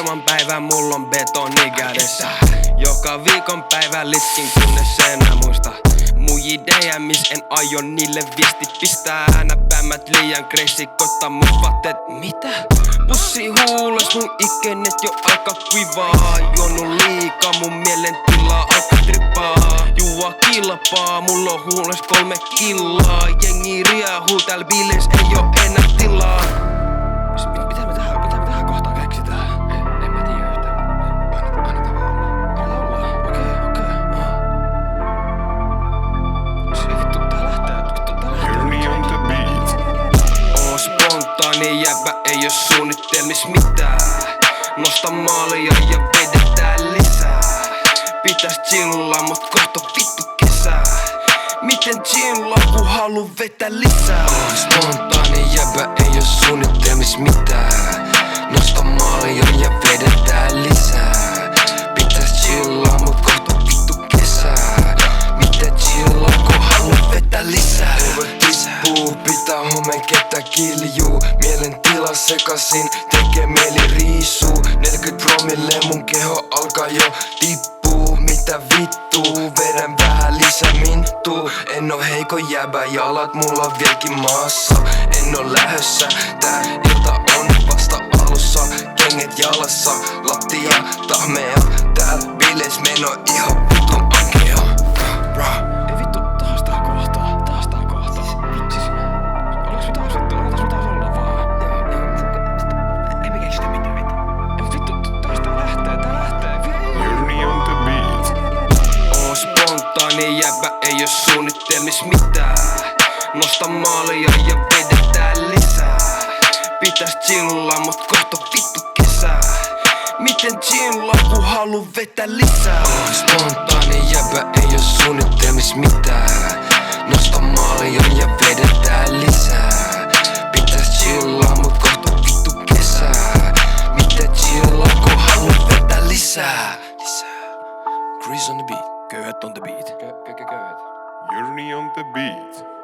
Muutaman päivän mulla on betoni kädessä. Joka viikon päivän litkin kunnes enää muista muji DMis, en aio niille viestit pistää. Näppäimät liian crazy, koittaa mun vaatteet. Mitä? Pussi huules, mun ikenet jo aika kuivaa. Juonut liikaa, mun mielentila alkaa trippaa. Juo kilpaa, mulla on huules 3 killaa. Jengi riehuu tääl bileis, ei oo enää tilaa. Mitä me tähän kohtaa keksitään? En mä tiedä yhtään. Annetaan vaan olla. Okei. Vittu, tää lähtee. Journey on the beat. Oon spontaani jäbä, ei oo suunnitelmis mitään. Nosta maalia ja vedetään lisää. Pitäis chillaa, mut kohta vittu kesää. Miten chillaa, kun halu vetää lisää? Oon spontaani jäbä, ei oo suunnitelmis mitään. Nosta maalia ja vedetään lisää. Pitäis chillaa, mut kohta vittu kesää. Miten chillaa, kun halu vetää lisää? Tippuu, pitää homeen kettä kiljuu. Mielentila sekasin, tekee mieli riisuu. 40 promille mun keho alkaa jo tippuu. Mitä vittuu, vedän vähän lisää mintuu. En oo heiko jäbä, jalat mulla on vieläkin maassa. En oo lähössä, tää ilta on vasta alussa. Kengät jalassa, lattia tahmea. Tääl bileis meno ihan vitun ankea. Ei vittu, taas tää kohta. Siis, ollaanko me taas vittu, annetaan me taas olla vaan. Ei me keksitä mitään vittu. Ei vittu, taas tää lähtee. Journey on the beat. Oon spontaani jäbä, ei oo suunnitelmis mitään. Nosta maalia ja vedetään lisää. Pitäis chillaa, mut kohta vittu kesää. Miten chillaa, kun halu vetää lisää? Oon spontaani jäbä, ei oo suunnitelmis mitään. Nosta maalia ja vedetään lisää. Pitäis chillaa, mut kohta vittu kesää. Miten chillaa, kun halu vetää lisää? Chris on the beat. Köyhät on the beat. Köyhät. Journey on the beat.